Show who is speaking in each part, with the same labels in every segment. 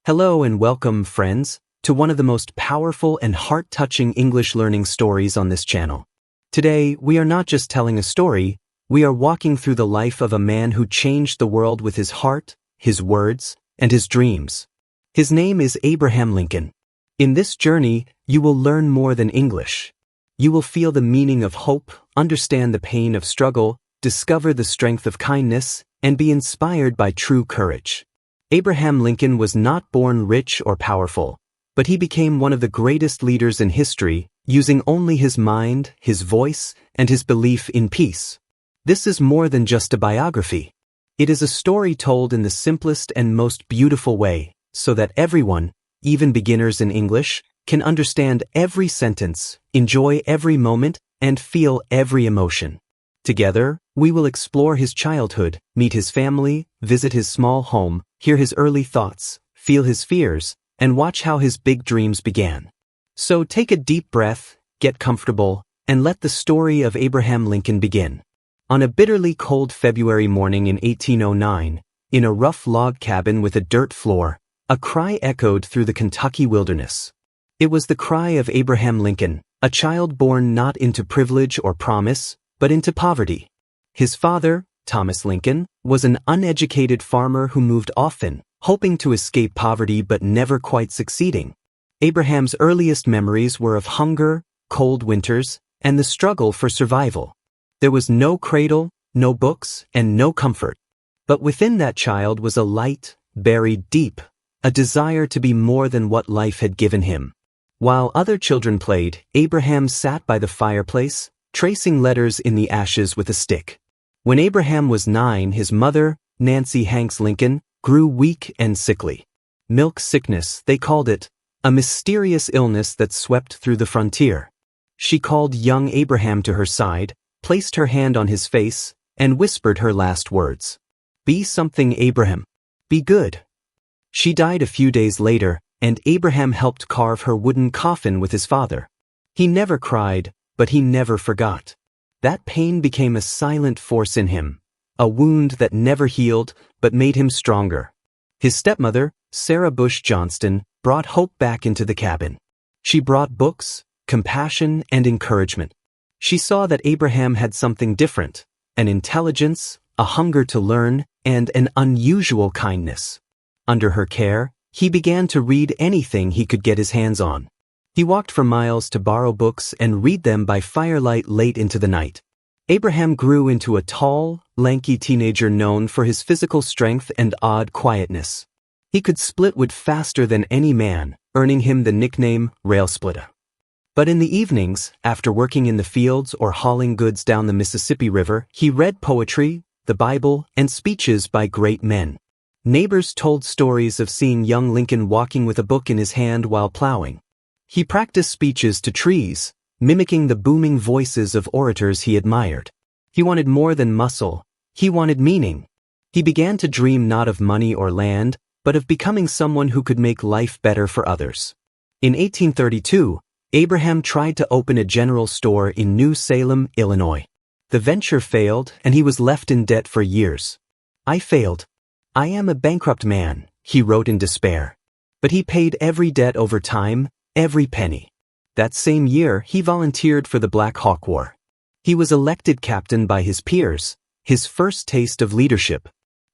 Speaker 1: Hello and welcome, friends, to one of the most powerful and heart-touching English learning stories on this channel. Today, we are not just telling a story, we are walking through the life of a man who changed the world with his heart, his words, and his dreams. His name is Abraham Lincoln. In this journey, you will learn more than English. You will feel the meaning of hope, understand the pain of struggle, discover the strength of kindness, and be inspired by true courage. Abraham Lincoln was not born rich or powerful, but he became one of the greatest leaders in history, using only his mind, his voice, and his belief in peace. This is more than just a biography. It is a story told in the simplest and most beautiful way, so that everyone, even beginners in English, can understand every sentence, enjoy every moment, and feel every emotion. Together, we will explore his childhood, meet his family, visit his small home, hear his early thoughts, feel his fears, and watch how his big dreams began. So take a deep breath, get comfortable, and let the story of Abraham Lincoln begin. On a bitterly cold February morning in 1809, in a rough log cabin with a dirt floor, a cry echoed through the Kentucky wilderness. It was the cry of Abraham Lincoln, a child born not into privilege or promise, but into poverty. His father, Thomas Lincoln, was an uneducated farmer who moved often, hoping to escape poverty but never quite succeeding. Abraham's earliest memories were of hunger, cold winters, and the struggle for survival. There was no cradle, no books, and no comfort. But within that child was a light, buried deep, a desire to be more than what life had given him. While other children played, Abraham sat by the fireplace, tracing letters in the ashes with a stick. When Abraham was 9, his mother, Nancy Hanks Lincoln, grew weak and sickly. Milk sickness, they called it, a mysterious illness that swept through the frontier. She called young Abraham to her side, placed her hand on his face, and whispered her last words. "Be something, Abraham. Be good." She died a few days later, and Abraham helped carve her wooden coffin with his father. He never cried, but he never forgot. That pain became a silent force in him, a wound that never healed but made him stronger. His stepmother, Sarah Bush Johnston, brought hope back into the cabin. She brought books, compassion, and encouragement. She saw that Abraham had something different, an intelligence, a hunger to learn, and an unusual kindness. Under her care, he began to read anything he could get his hands on. He walked for miles to borrow books and read them by firelight late into the night. Abraham grew into a tall, lanky teenager known for his physical strength and odd quietness. He could split wood faster than any man, earning him the nickname Rail Splitter. But in the evenings, after working in the fields or hauling goods down the Mississippi River, he read poetry, the Bible, and speeches by great men. Neighbors told stories of seeing young Lincoln walking with a book in his hand while plowing. He practiced speeches to trees, mimicking the booming voices of orators he admired. He wanted more than muscle, he wanted meaning. He began to dream not of money or land, but of becoming someone who could make life better for others. In 1832, Abraham tried to open a general store in New Salem, Illinois. The venture failed, and he was left in debt for years. "I failed. I am a bankrupt man," he wrote in despair. But he paid every debt over time, every penny. That same year, he volunteered for the Black Hawk War. He was elected captain by his peers, his first taste of leadership.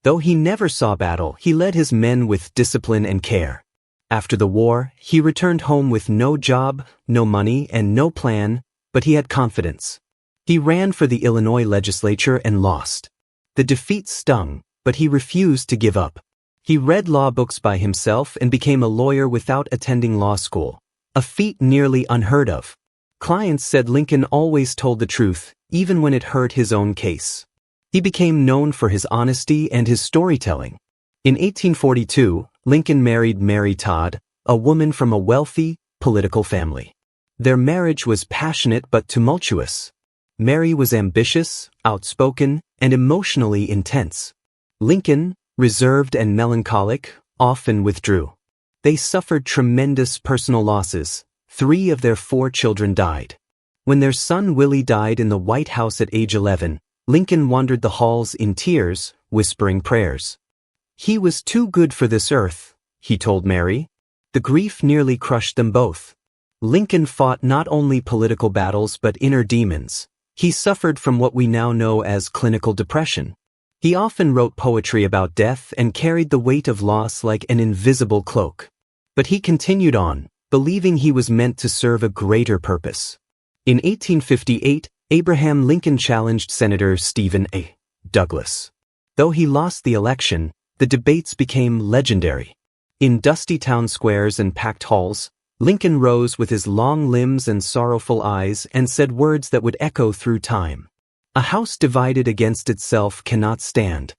Speaker 1: Though he never saw battle, he led his men with discipline and care. After the war, he returned home with no job, no money, and no plan, but he had confidence. He ran for the Illinois legislature and lost. The defeat stung, but he refused to give up. He read law books by himself and became a lawyer without attending law school, a feat nearly unheard of. Clients said Lincoln always told the truth, even when it hurt his own case. He became known for his honesty and his storytelling. In 1842, Lincoln married Mary Todd, a woman from a wealthy, political family. Their marriage was passionate but tumultuous. Mary was ambitious, outspoken, and emotionally intense. Lincoln, reserved and melancholic, often withdrew. They suffered tremendous personal losses. 3 of their 4 children died. When their son Willie died in the White House at age 11, Lincoln wandered the halls in tears, whispering prayers. He was too good for this earth, he told Mary. The grief nearly crushed them both. Lincoln fought not only political battles but inner demons. He suffered from what we now know as clinical depression. He often wrote poetry about death and carried the weight of loss like an invisible cloak. But he continued on, believing he was meant to serve a greater purpose. In 1858, Abraham Lincoln challenged Senator Stephen A. Douglas. Though he lost the election, the debates became legendary. In dusty town squares and packed halls, Lincoln rose with his long limbs and sorrowful eyes and said words that would echo through time. A house divided against itself cannot stand.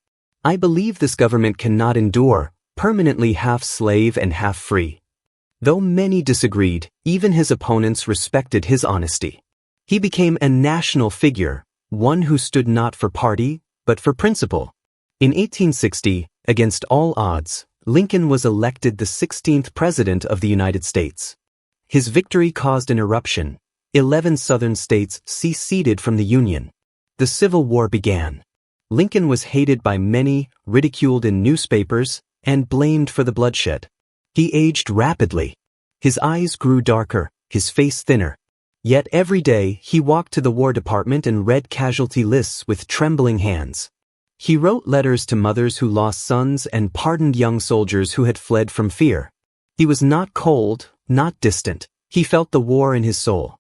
Speaker 1: I believe this government cannot endure, permanently half slave and half free. Though many disagreed, even his opponents respected his honesty. He became a national figure, one who stood not for party, but for principle. In 1860, against all odds, Lincoln was elected the 16th President of the United States. His victory caused an eruption. 11 Southern states seceded from the Union. The Civil War began. Lincoln was hated by many, ridiculed in newspapers, and blamed for the bloodshed. He aged rapidly. His eyes grew darker, his face thinner. Yet every day he walked to the War Department and read casualty lists with trembling hands. He wrote letters to mothers who lost sons and pardoned young soldiers who had fled from fear. He was not cold, not distant. He felt the war in his soul.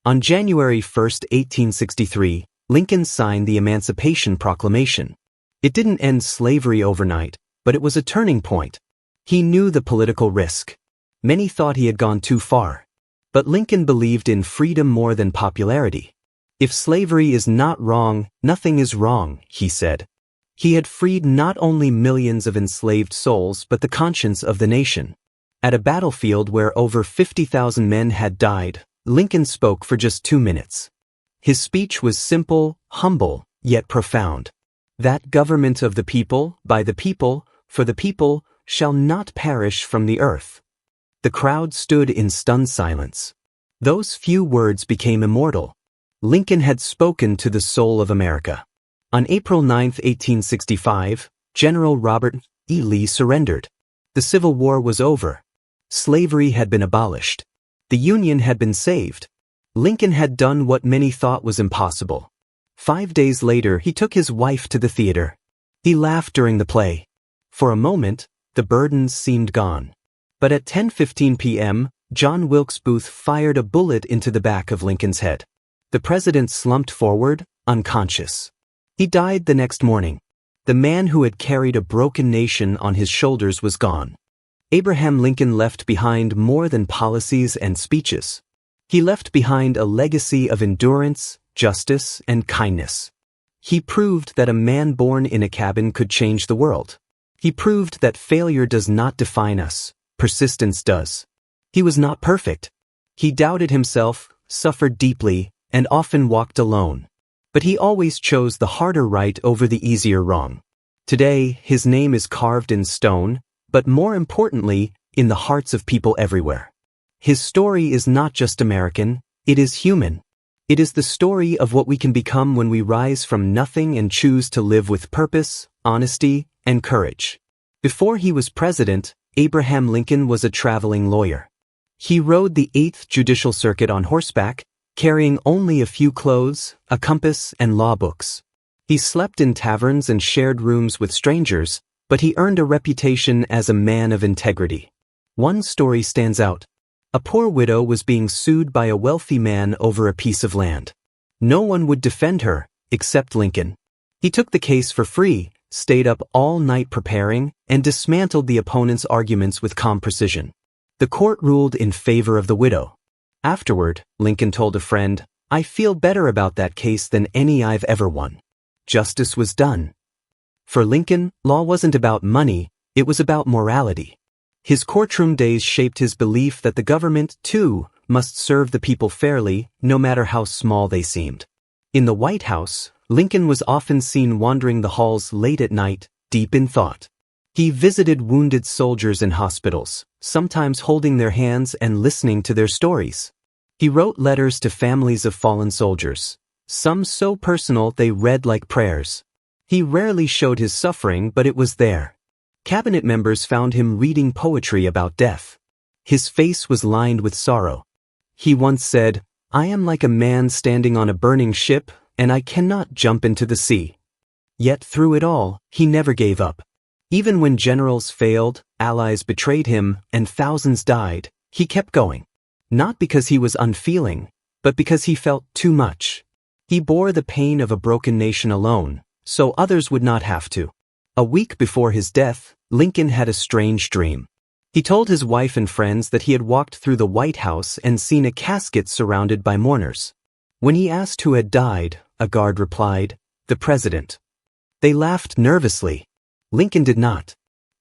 Speaker 1: On January 1, 1863, Lincoln signed the Emancipation Proclamation. It didn't end slavery overnight, but it was a turning point. He knew the political risk. Many thought he had gone too far. But Lincoln believed in freedom more than popularity. If slavery is not wrong, nothing is wrong, he said. He had freed not only millions of enslaved souls but the conscience of the nation. At a battlefield where over 50,000 men had died, Lincoln spoke for just 2 minutes. His speech was simple, humble, yet profound. That government of the people, by the people, for the people, shall not perish from the earth. The crowd stood in stunned silence. Those few words became immortal. Lincoln had spoken to the soul of America. On April 9, 1865, General Robert E. Lee surrendered. The Civil War was over. Slavery had been abolished. The Union had been saved. Lincoln had done what many thought was impossible. 5 days later, he took his wife to the theater. He laughed during the play. For a moment, the burdens seemed gone. But at 10:15 p.m., John Wilkes Booth fired a bullet into the back of Lincoln's head. The president slumped forward, unconscious. He died the next morning. The man who had carried a broken nation on his shoulders was gone. Abraham Lincoln left behind more than policies and speeches. He left behind a legacy of endurance, justice, and kindness. He proved that a man born in a cabin could change the world. He proved that failure does not define us, persistence does. He was not perfect. He doubted himself, suffered deeply, and often walked alone. But he always chose the harder right over the easier wrong. Today, his name is carved in stone, but more importantly, in the hearts of people everywhere. His story is not just American, it is human. It is the story of what we can become when we rise from nothing and choose to live with purpose, honesty, and courage. Before he was president, Abraham Lincoln was a traveling lawyer. He rode the 8th Judicial Circuit on horseback, carrying only a few clothes, a compass, and law books. He slept in taverns and shared rooms with strangers, but he earned a reputation as a man of integrity. One story stands out. A poor widow was being sued by a wealthy man over a piece of land. No one would defend her, except Lincoln. He took the case for free, stayed up all night preparing, and dismantled the opponent's arguments with calm precision. The court ruled in favor of the widow. Afterward, Lincoln told a friend, "I feel better about that case than any I've ever won." Justice was done. For Lincoln, law wasn't about money, it was about morality. His courtroom days shaped his belief that the government, too, must serve the people fairly, no matter how small they seemed. In the White House, Lincoln was often seen wandering the halls late at night, deep in thought. He visited wounded soldiers in hospitals, sometimes holding their hands and listening to their stories. He wrote letters to families of fallen soldiers, some so personal they read like prayers. He rarely showed his suffering, but it was there. Cabinet members found him reading poetry about death. His face was lined with sorrow. He once said, "I am like a man standing on a burning ship, and I cannot jump into the sea." Yet through it all, he never gave up. Even when generals failed, allies betrayed him, and thousands died, he kept going. Not because he was unfeeling, but because he felt too much. He bore the pain of a broken nation alone, so others would not have to. A week before his death, Lincoln had a strange dream. He told his wife and friends that he had walked through the White House and seen a casket surrounded by mourners. When he asked who had died, a guard replied, "The president." They laughed nervously. Lincoln did not.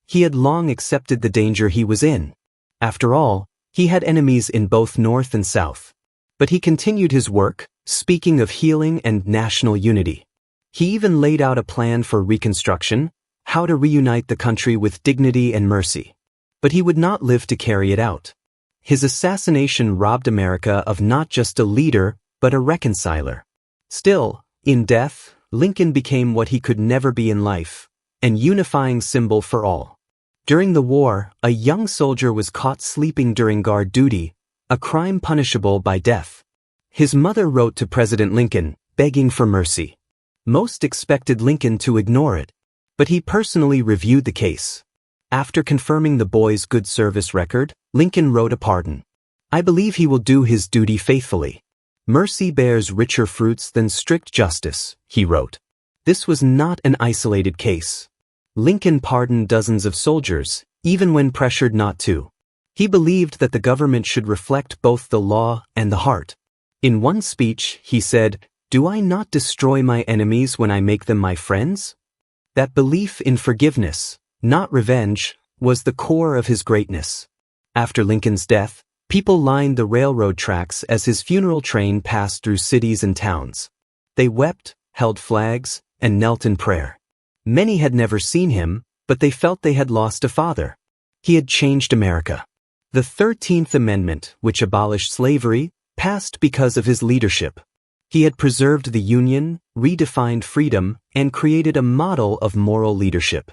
Speaker 1: He had long accepted the danger he was in. After all, he had enemies in both North and South. But he continued his work, speaking of healing and national unity. He even laid out a plan for reconstruction, how to reunite the country with dignity and mercy. But he would not live to carry it out. His assassination robbed America of not just a leader, but a reconciler. Still, in death, Lincoln became what he could never be in life, an unifying symbol for all. During the war, a young soldier was caught sleeping during guard duty, a crime punishable by death. His mother wrote to President Lincoln, begging for mercy. Most expected Lincoln to ignore it, but he personally reviewed the case. After confirming the boy's good service record, Lincoln wrote a pardon. "I believe he will do his duty faithfully. Mercy bears richer fruits than strict justice," he wrote. This was not an isolated case. Lincoln pardoned dozens of soldiers, even when pressured not to. He believed that the government should reflect both the law and the heart. In one speech, he said, "Do I not destroy my enemies when I make them my friends?" That belief in forgiveness, not revenge, was the core of his greatness. After Lincoln's death, people lined the railroad tracks as his funeral train passed through cities and towns. They wept, held flags, and knelt in prayer. Many had never seen him, but they felt they had lost a father. He had changed America. The 13th Amendment, which abolished slavery, passed because of his leadership. He had preserved the Union, redefined freedom, and created a model of moral leadership.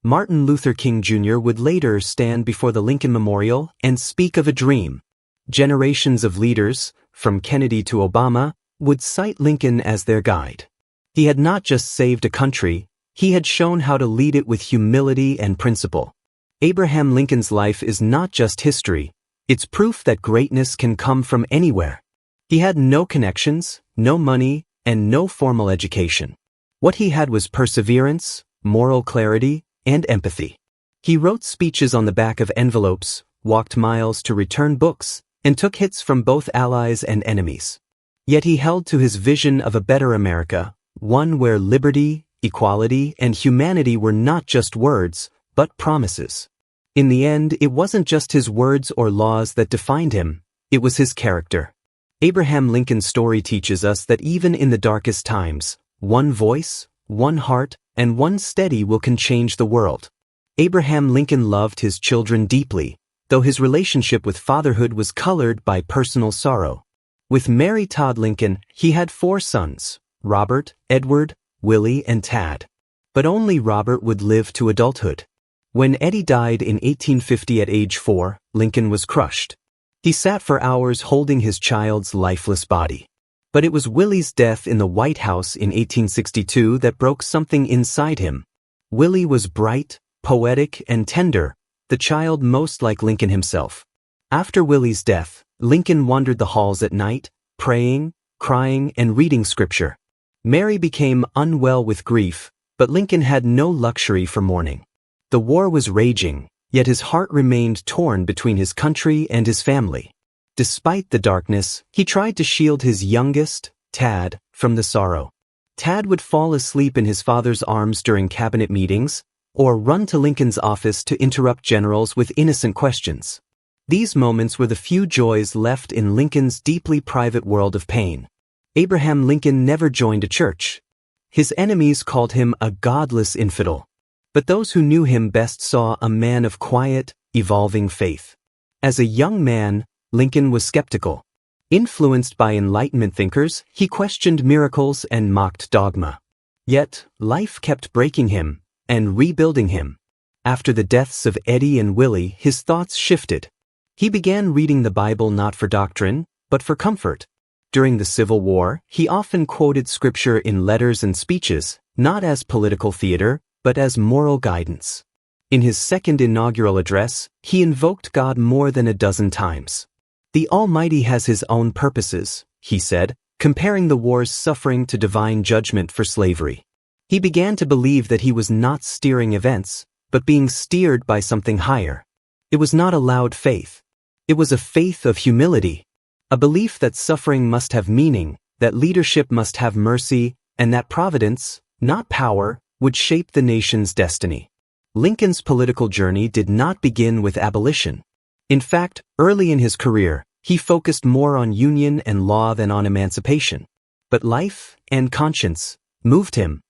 Speaker 1: Martin Luther King Jr. would later stand before the Lincoln Memorial and speak of a dream. Generations of leaders, from Kennedy to Obama, would cite Lincoln as their guide. He had not just saved a country, he had shown how to lead it with humility and principle. Abraham Lincoln's life is not just history, it's proof that greatness can come from anywhere. He had no connections, no money, and no formal education. What he had was perseverance, moral clarity, and empathy. He wrote speeches on the back of envelopes, walked miles to return books, and took hits from both allies and enemies. Yet he held to his vision of a better America, one where liberty, equality, and humanity were not just words, but promises. In the end, it wasn't just his words or laws that defined him, it was his character. Abraham Lincoln's story teaches us that even in the darkest times, one voice, one heart, and one steady will can change the world. Abraham Lincoln loved his children deeply, though his relationship with fatherhood was colored by personal sorrow. With Mary Todd Lincoln, he had 4 sons, Robert, Edward, Willie, and Tad. But only Robert would live to adulthood. When Eddie died in 1850 at age 4, Lincoln was crushed. He sat for hours holding his child's lifeless body. But it was Willie's death in the White House in 1862 that broke something inside him. Willie was bright, poetic, and tender, the child most like Lincoln himself. After Willie's death, Lincoln wandered the halls at night, praying, crying, and reading scripture. Mary became unwell with grief, but Lincoln had no luxury for mourning. The war was raging, yet his heart remained torn between his country and his family. Despite the darkness, he tried to shield his youngest, Tad, from the sorrow. Tad would fall asleep in his father's arms during cabinet meetings, or run to Lincoln's office to interrupt generals with innocent questions. These moments were the few joys left in Lincoln's deeply private world of pain. Abraham Lincoln never joined a church. His enemies called him a godless infidel. But those who knew him best saw a man of quiet, evolving faith. As a young man, Lincoln was skeptical. Influenced by Enlightenment thinkers, he questioned miracles and mocked dogma. Yet, life kept breaking him and rebuilding him. After the deaths of Eddie and Willie, his thoughts shifted. He began reading the Bible not for doctrine, but for comfort. During the Civil War, he often quoted scripture in letters and speeches, not as political theater, but as moral guidance. In his second inaugural address, he invoked God more than a dozen times. "The Almighty has His own purposes," he said, comparing the war's suffering to divine judgment for slavery. He began to believe that he was not steering events, but being steered by something higher. It was not a loud faith. It was a faith of humility, a belief that suffering must have meaning, that leadership must have mercy, and that providence, not power, would shape the nation's destiny. Lincoln's political journey did not begin with abolition. In fact, early in his career, he focused more on union and law than on emancipation. But life and conscience moved him.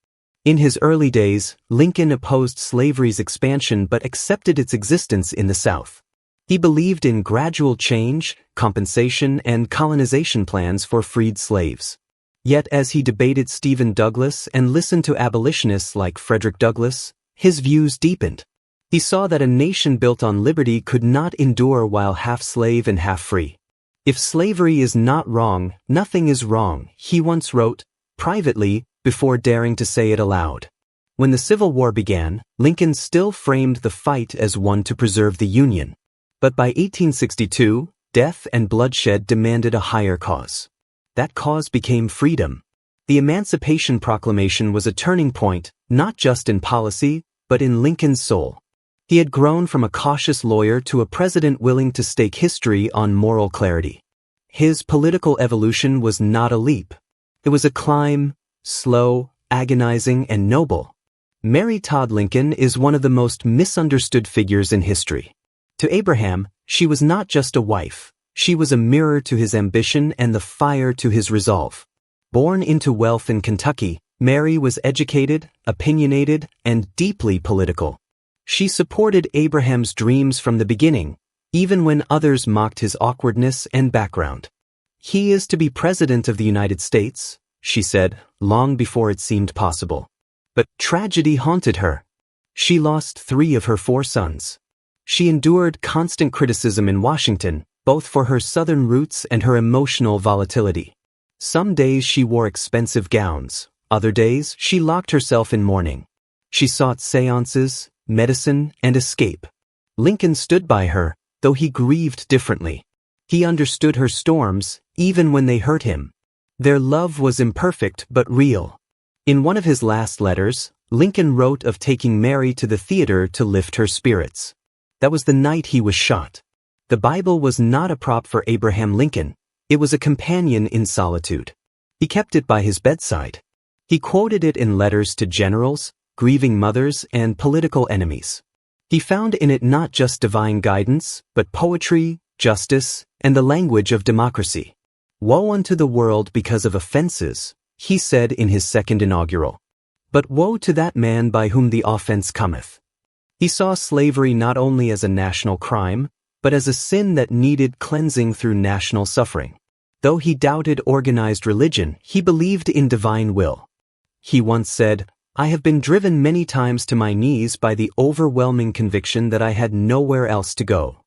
Speaker 1: In his early days, Lincoln opposed slavery's expansion but accepted its existence in the South. He believed in gradual change, compensation, and colonization plans for freed slaves. Yet as he debated Stephen Douglas and listened to abolitionists like Frederick Douglass, his views deepened. He saw that a nation built on liberty could not endure while half slave and half free. "If slavery is not wrong, nothing is wrong," he once wrote, privately, before daring to say it aloud. When the Civil War began, Lincoln still framed the fight as one to preserve the Union. But by 1862, death and bloodshed demanded a higher cause. That cause became freedom. The Emancipation Proclamation was a turning point, not just in policy, but in Lincoln's soul. He had grown from a cautious lawyer to a president willing to stake history on moral clarity. His political evolution was not a leap. It was a climb, slow, agonizing, and noble. Mary Todd Lincoln is one of the most misunderstood figures in history. To Abraham, she was not just a wife. She was a mirror to his ambition and the fire to his resolve. Born into wealth in Kentucky, Mary was educated, opinionated, and deeply political. She supported Abraham's dreams from the beginning, even when others mocked his awkwardness and background. "He is to be President of the United States," she said, long before it seemed possible. But tragedy haunted her. She lost 3 of her 4 sons. She endured constant criticism in Washington, both for her Southern roots and her emotional volatility. Some days she wore expensive gowns, other days she locked herself in mourning. She sought seances, medicine, and escape. Lincoln stood by her, though he grieved differently. He understood her storms, even when they hurt him. Their love was imperfect but real. In one of his last letters, Lincoln wrote of taking Mary to the theater to lift her spirits. That was the night he was shot. The Bible was not a prop for Abraham Lincoln. It was a companion in solitude. He kept it by his bedside. He quoted it in letters to generals, grieving mothers, and political enemies. He found in it not just divine guidance, but poetry, justice, and the language of democracy. "Woe unto the world because of offenses," he said in his second inaugural. "But woe to that man by whom the offense cometh." He saw slavery not only as a national crime, but as a sin that needed cleansing through national suffering. Though he doubted organized religion, he believed in divine will. He once said, "I have been driven many times to my knees by the overwhelming conviction that I had nowhere else to go."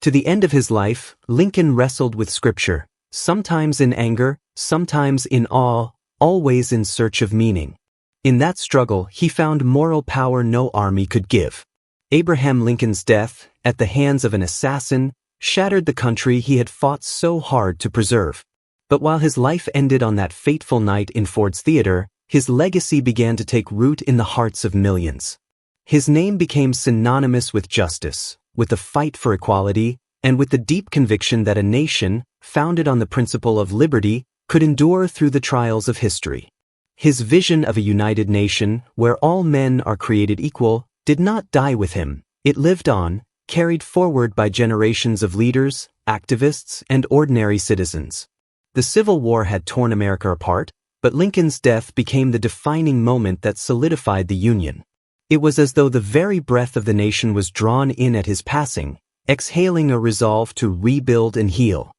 Speaker 1: To the end of his life, Lincoln wrestled with Scripture, sometimes in anger, sometimes in awe, always in search of meaning. In that struggle, he found moral power no army could give. Abraham Lincoln's death, at the hands of an assassin, shattered the country he had fought so hard to preserve. But while his life ended on that fateful night in Ford's Theater, his legacy began to take root in the hearts of millions. His name became synonymous with justice, with the fight for equality, and with the deep conviction that a nation, founded on the principle of liberty, could endure through the trials of history. His vision of a united nation, where all men are created equal, did not die with him. It lived on, carried forward by generations of leaders, activists, and ordinary citizens. The Civil War had torn America apart, but Lincoln's death became the defining moment that solidified the Union. It was as though the very breath of the nation was drawn in at his passing, exhaling a resolve to rebuild and heal.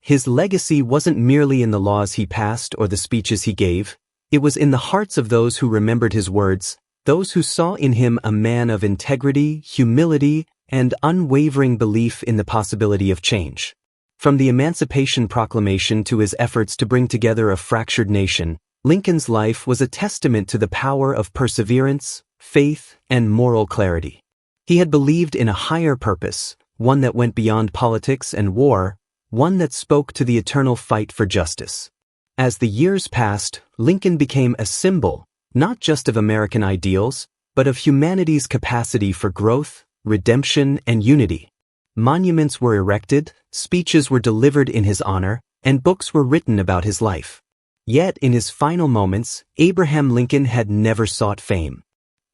Speaker 1: His legacy wasn't merely in the laws he passed or the speeches he gave. It was in the hearts of those who remembered his words, those who saw in him a man of integrity, humility, and unwavering belief in the possibility of change. From the Emancipation Proclamation to his efforts to bring together a fractured nation, Lincoln's life was a testament to the power of perseverance, faith, and moral clarity. He had believed in a higher purpose, one that went beyond politics and war, one that spoke to the eternal fight for justice. As the years passed, Lincoln became a symbol, not just of American ideals, but of humanity's capacity for growth, redemption, and unity. Monuments were erected, speeches were delivered in his honor, and books were written about his life. Yet, in his final moments, Abraham Lincoln had never sought fame.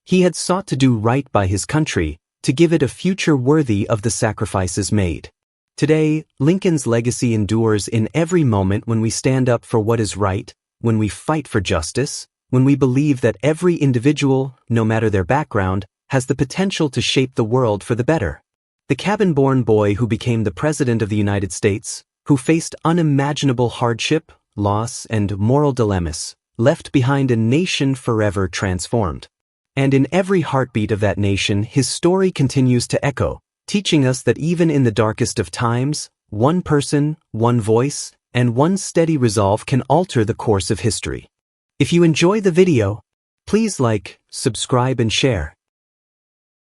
Speaker 1: He had sought to do right by his country, to give it a future worthy of the sacrifices made. Today, Lincoln's legacy endures in every moment when we stand up for what is right, when we fight for justice, when we believe that every individual, no matter their background, has the potential to shape the world for the better. The cabin-born boy who became the President of the United States, who faced unimaginable hardship, loss, and moral dilemmas, left behind a nation forever transformed. And in every heartbeat of that nation, his story continues to echo, teaching us that even in the darkest of times, one person, one voice, and one steady resolve can alter the course of history. If you enjoy the video, please like, subscribe, and share.